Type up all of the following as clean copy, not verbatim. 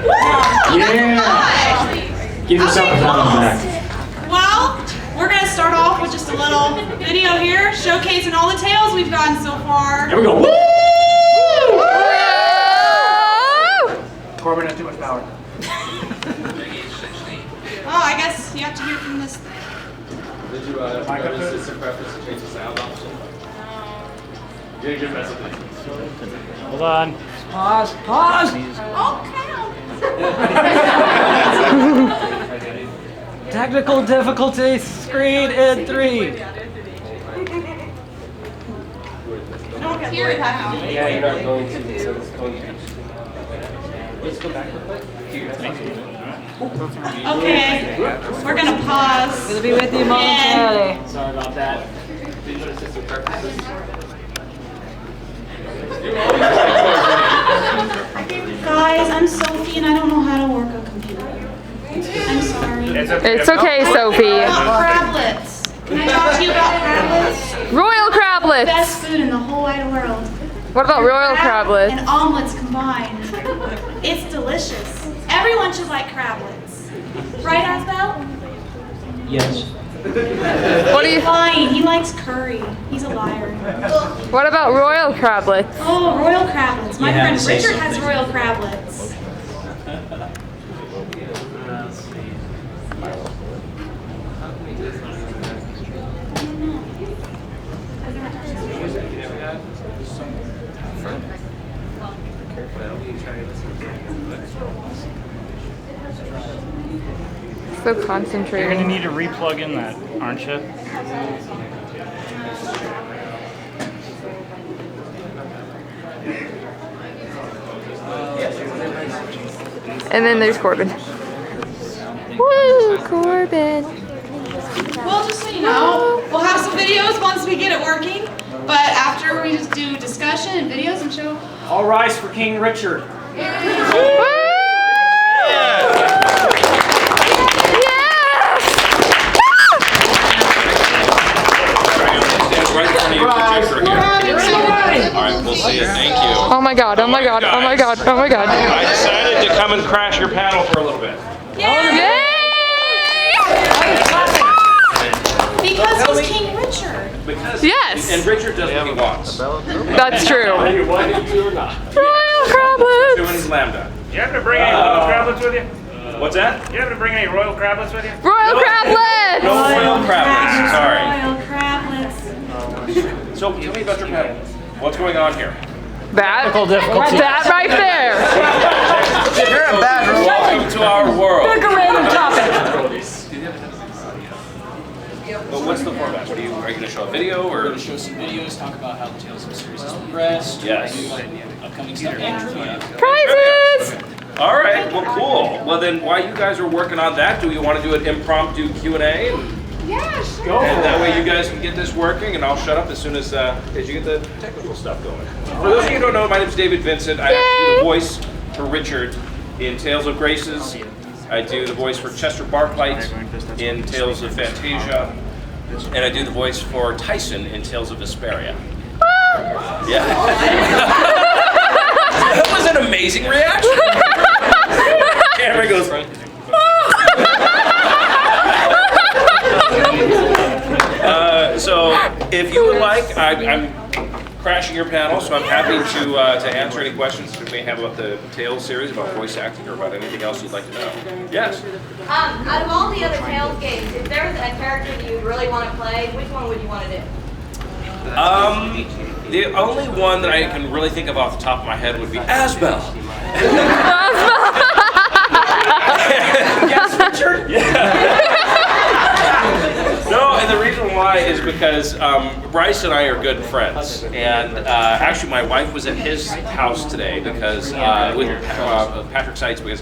Yeah! Give yourself a pat on the back. Well, we're going to start off with just a little video here, showcasing all the tales we've gotten so far. Here we go. Woo! Corbin has too much power. Oh, I guess you have to hear from this. Did you notice it's a preference to change the sound option? You didn't get a message. Hold on. Pause. Technical difficulty. Screen in 3. Hear it now. Yeah, you're not going to. Let's go back real quick. Okay, we're going to pause. Gonna be with you momentarily. Sorry about that. Did you notice it's a preference? Guys, I'm Sophie and I don't know how to work a computer. I'm sorry. It's okay, Sophie. About crablets. Can I talk to you about crablets? Royal crablets. Best food in the whole wide world. What about royal crablets? And omelets combined. It's delicious. Everyone should like crablets. Right, Asbel? Yes. What do you? Lying. He likes curry. He's a liar. What about royal crablets? Oh, royal crablets. My You have friend to say Richard has something. royal crablets. So You're concentrated. gonna need to re-plug in that, aren't you? And then there's Corbin. Woo, Corbin. Well, just so you know, we'll have some videos once we get it working. But after we just do discussion and videos and show. All rise for King Richard. Woo! Alright, we'll see you. Thank you. Oh my god, oh my god, oh my god, oh my god. I decided to come and crash your panel for a little bit. Yay! Because he's King Richard. Because Yes. And Richard does what he wants. That's true. Whether you want him to or not. Royal Doing crablets. lambda. You happen to bring any royal crablets with you? What's that? You happen to bring any royal crablets with you? Royal crablets. No royal crablets. Sorry. Royal crablets. So tell me about your panel. What's going on here? That difficulty. that right there. You're a bad Welcome to our world. But what's the format? What are you going to show a video or? We're going to show some videos, talk about how the Tales of the series has progressed. Yes. Upcoming stuff and trivia. Prizes. All right. Well, cool. Well, then, while you guys are working on that, do we want to do an impromptu Q&A? Yeah, sure. And that way, you guys can get this working, and I'll shut up as soon as you get the technical stuff going. For those of you who don't know, my name is David Vincent. I do the voice for Richard in Tales of Graces. I do the voice for Chester Barclay in Tales of Fantasia. And I do the voice for Tyson in Tales of Vesperia. Yeah. That was an amazing reaction. Camera goes. So if you would like, I'm crashing your panel, so I'm happy to answer any questions you may have about the Tales series, about voice acting, or about anything else you'd like to know. Yes. Out of all the other Tales games, if there was a character that you really want to play, which one would you want to do? The only one that I can really think of off the top of my head would be Asbel. Yes, Richard? Yeah. No, and the reason why is because Bryce and I are good friends, and actually my wife was at his house today because with Patrick Seitz, because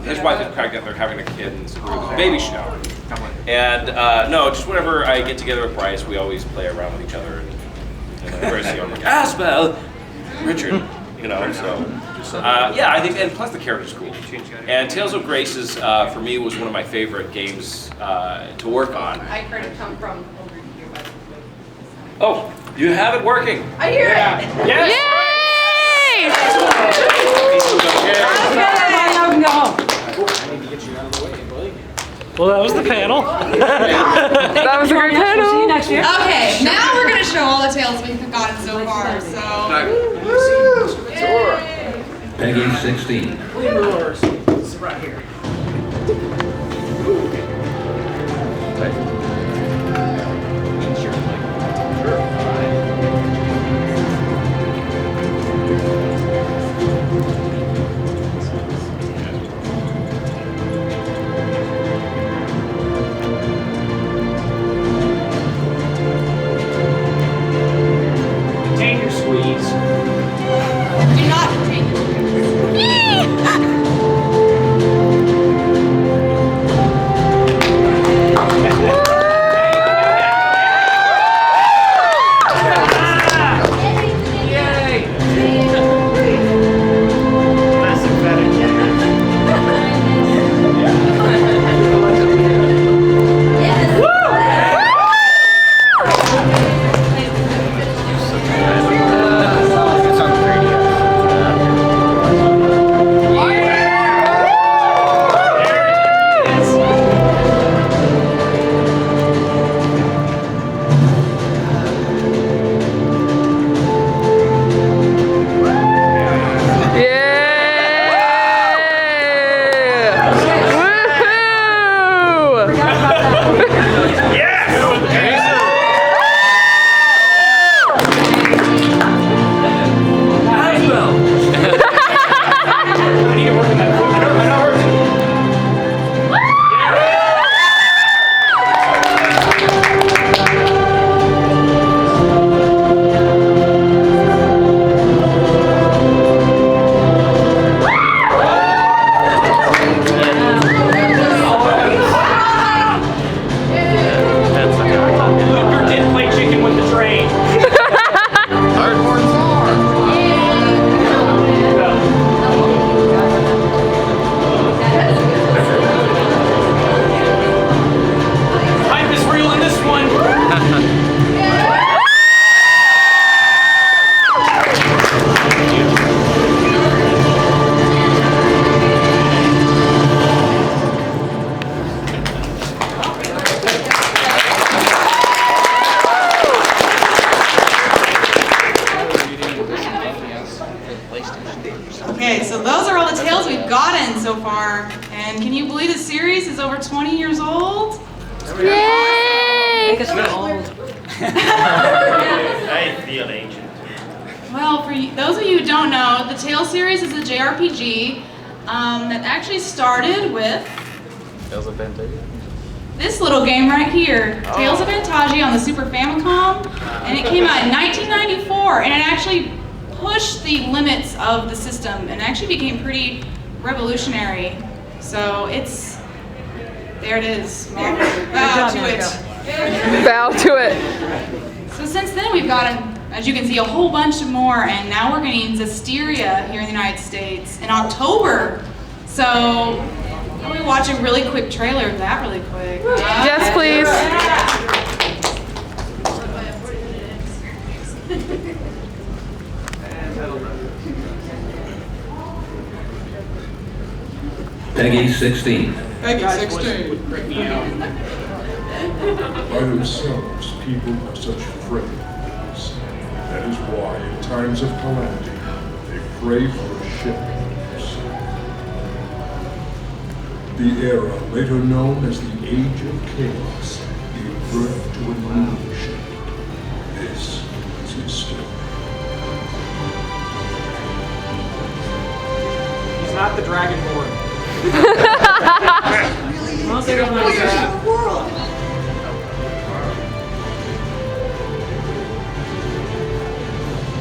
his wife is pregnant, they're having a kid, and so there was a baby shower. And no, just whenever I get together with Bryce, we always play around with each other. And whenever I see him, I'm like, Asbel, Richard, you know, so. Yeah, I think, and plus the character's cool. And Tales of Graces, for me, was one of my favorite games to work on. I heard it come from over here. Oh, you have it working. I hear it. Yes. Yay! Well, that was the panel. That was a great We'll see you panel. next year. Okay, now we're gonna show all the tales we've gotten so far. So. Peggy 16. This is right here. Contain your squeeze. Do not take That's emphatic. Yeah! Woohoo! I need to work on that. I know where Luther did play chicken with the train. Hype is real in this one. Okay, so those are all the tales we've gotten so far. And can you believe the series is over 20 years old? Yay! Make us feel old. I feel ancient. Well, for those of you who don't know, the Tales series is a JRPG that actually started with this little game right here, Tales of Antaji on the Super Famicom, and it came out in 1994, and it actually pushed the limits of the system and actually became pretty revolutionary. So it's, there it is. Bow to it. Bow to it. So since then we've gotten, as you can see, a whole bunch more, and now we're getting Zestiria here in the United States in October. So can we watch a really quick trailer of that really quick? Yes, please. Peggy 16. Peggy 16. By themselves, people are such friends. That is why, in times of calamity, they pray for a ship. The era later known as the Age of Chaos gave birth to a new ship. This is his story. He's not the Dragonborn.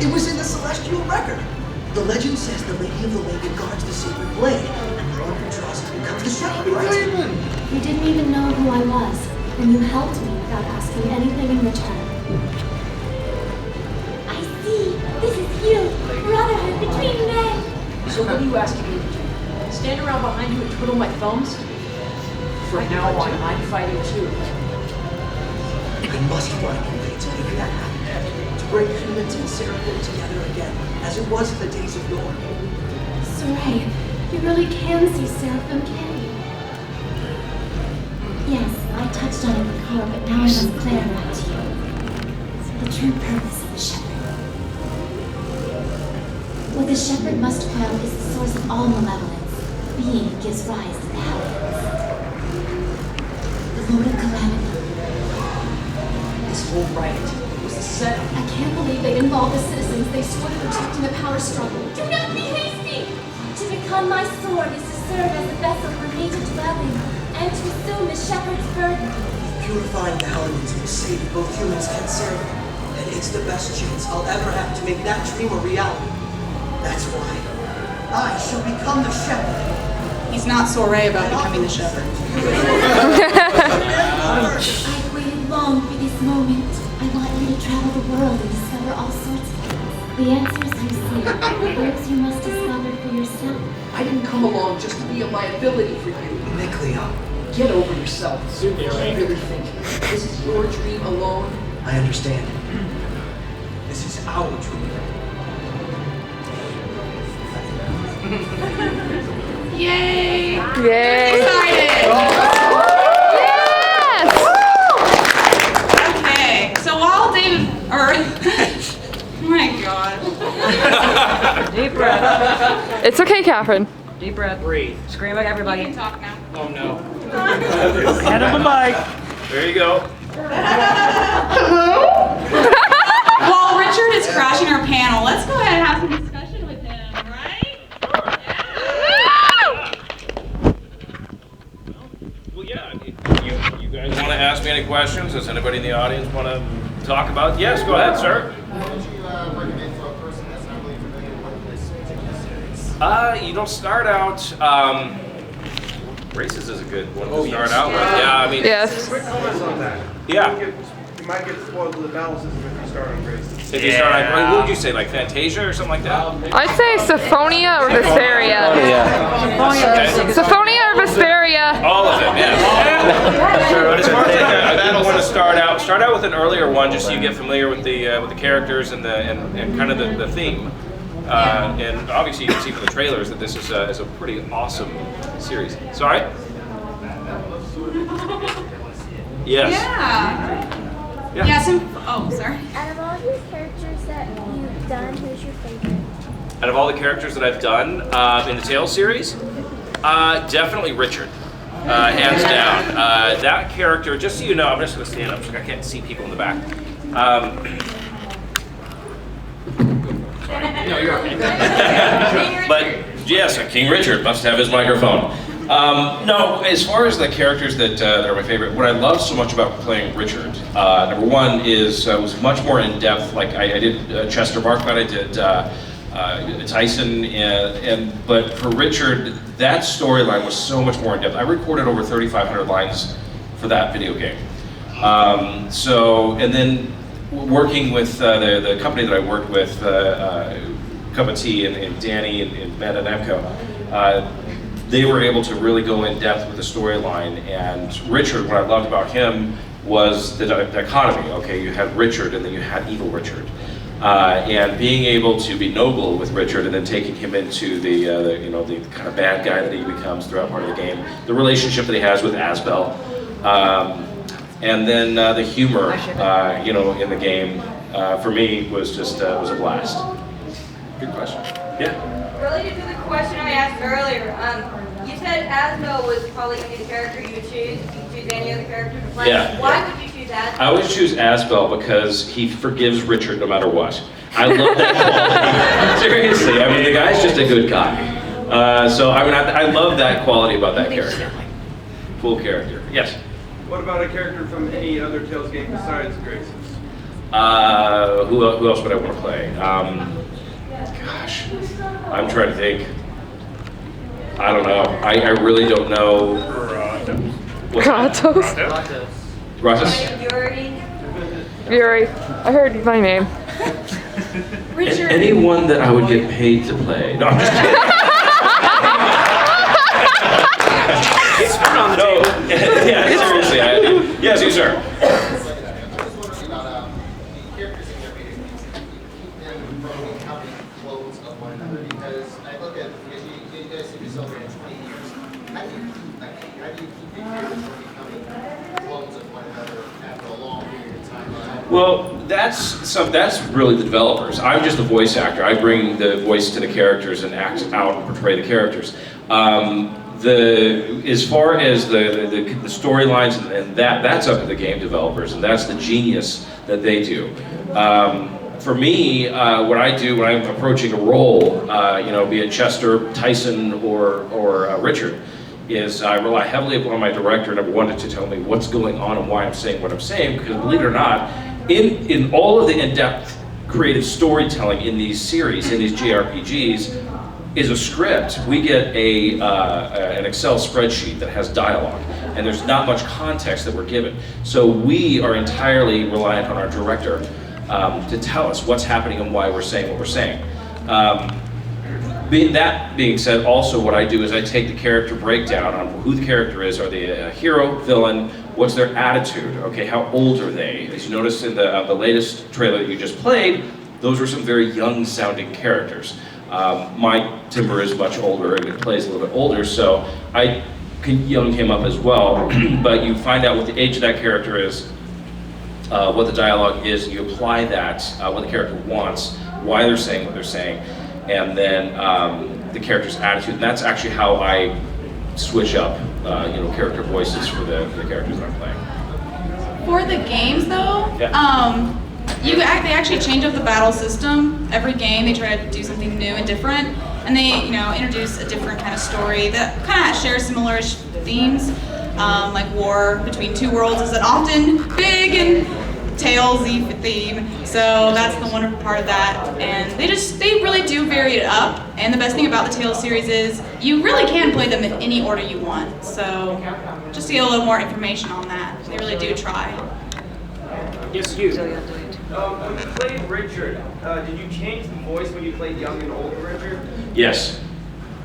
It was in the Celestial Record. The legend says the Lady of the Lake guards the sacred blade, and the one who draws it becomes the sacrifice. You didn't even know who I was, and you helped me without asking anything in return. I see. This is you, brotherhood between men. So what are you asking me to do? Stand around behind you and twiddle my thumbs? From now on, I'm fighting too. I must find a way to make that happen. To bring humans and Seraphim together again, as it was in the days of yore. Saray, you really can see Seraphim, can you? must clarify to you the true purpose of the shepherd. What the shepherd must quell is the source of all malevolence, being who gives rise to the hellions. The Lord of Calamity. This whole riot was a setup. I can't believe they involved the citizens. They swore to protecting the power struggle. Do not be hasty! To become my sword is to serve as a vessel for me to dwell in, and to assume the shepherd's burden. Purifying the Hellions will save both humans and serve them, and it's the best chance I'll ever have to make that dream a reality. That's why I shall become the shepherd. He's not sorry about becoming the shepherd. I've waited long for this moment. I want you to travel the world and discover all sorts of things. The answers you seek, those you must discover for yourself. I didn't come along just to be a liability for you. Nick Leon. Get over yourself. Do you really think this is your dream alone? I understand. This is our dream. Yay! Yay! Excited! Yes! Okay, so while David, oh my God. Deep breath. It's okay, Catherine. Deep breath. Breathe. Scream like everybody. You can talk now. Oh no. Hand him the mic. There you go. While Richard is crashing our panel, let's go ahead and have some discussion with him, right? Well, yeah. You guys want to ask me any questions? Does anybody in the audience want to talk about? Yes, go ahead, sir. How would you recommend for a person that's not really familiar with this particular series? You don't start out. Races is a good one to start out with. Yeah, I mean. Yes. Quick comments on that. Yeah. You might get spoiled with the battle system if you start on races. If you start on, what would you say, like Fantasia or something like that? I'd say Symphonia or Vesperia. Okay. Symphonia or Vesperia. All of them, yes. But as far as like a good one to start out with an earlier one, just so you get familiar with the characters and kind of the theme. And obviously you can see from the trailers that this is a pretty awesome series. Sorry? Yes. Yeah, oh, sorry. Out of all these characters that you've done, who's your favorite? Out of all the characters that I've done in the Tales series, definitely Richard. Hands down. That character, just so you know, I'm just going to stand up so I can't see people in the back. No, you're okay. But yes, King Richard must have his microphone. No, as far as the characters that are my favorite, what I love so much about playing Richard, number one is was much more in depth. Like I did Chester Barkman, I did Tyson, but for Richard, that storyline was so much more in depth. I recorded over 3,500 lines for that video game. And then working with the company that I worked with, Cup of Tea and Danny and Matt and Namco, they were able to really go in depth with the storyline. And Richard, what I loved about him was the dichotomy. Okay, you had Richard and then you had evil Richard. And being able to be noble with Richard and then taking him into the kind of bad guy that he becomes throughout part of the game, the relationship that he has with Asbel, and then the humor, in the game, for me was just was a blast. Good question. Yeah. Related to the question I asked earlier, you said Asbel was probably going to be the character you would choose if you could choose any other character to play. Yeah. Why would you choose Asbel? I always choose Asbel because he forgives Richard no matter what. I love that quality. Seriously, I mean, the guy's just a good guy. I love that quality about that character. Cool character. Yes? What about a character from any other Tales game besides Grace's? Who else would I want to play? Gosh, I'm trying to think. I don't know. I really don't know. Kratos. Gratis? Fury. I heard my name. Richard. Anyone that I would get paid to play. No, I'm just kidding. It's put on the table. Yeah, seriously. Yes, you sir. how do you keep the characters from becoming clones of one another after a long period of time? Well, that's really the developers. I'm just the voice actor. I bring the voice to the characters and act out and portray the characters. As far as the storylines and that's up to the game developers, and that's the genius that they do. For me, what I do when I'm approaching a role, be it Chester, Tyson, or Richard, is I rely heavily upon my director, number one, to tell me what's going on and why I'm saying what I'm saying, because believe it or not, in all of the in-depth creative storytelling in these series, in these JRPGs, is a script. We get an Excel spreadsheet that has dialogue, and there's not much context that we're given. So we are entirely reliant on our director to tell us what's happening and why we're saying what we're saying. That being said, also what I do is I take the character breakdown on who the character is. Are they a hero, villain? What's their attitude? Okay, how old are they? As you noticed in the latest trailer that you just played, those were some very young sounding characters. My Timber is much older and it plays a little bit older, so I can young him up as well. But you find out what the age of that character is, what the dialogue is, and you apply that, what the character wants, why they're saying what they're saying, and then the character's attitude. And that's actually how I switch up, character voices for the characters that I'm playing. For the games, though, Yeah. they actually change up the battle system every game. They try to do something new and different, and they introduce a different kind of story that kind of shares similar themes. Like war between two worlds is an often big and Tales-y theme, so that's the wonderful part of that. And they really do vary it up. And the best thing about the Tales series is you really can play them in any order you want. So just to get a little more information on that, they really do try. Yes, you. When you played Richard, did you change the voice when you played young and old Richard? Yes.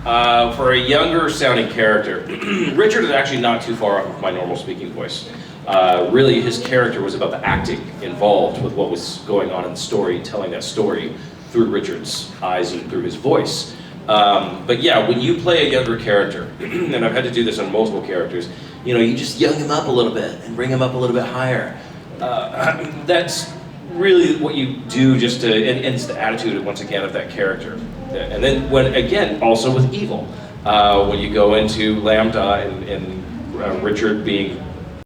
For a younger sounding character, Richard is actually not too far off of my normal speaking voice. Really, his character was about the acting involved with what was going on in the story, telling that story through Richard's eyes and through his voice. But yeah, when you play a younger character, and I've had to do this on multiple characters, you just young him up a little bit and bring him up a little bit higher. That's really what you do just to, and it's the attitude, once again, of that character. And then also with evil, when you go into Lambda and Richard being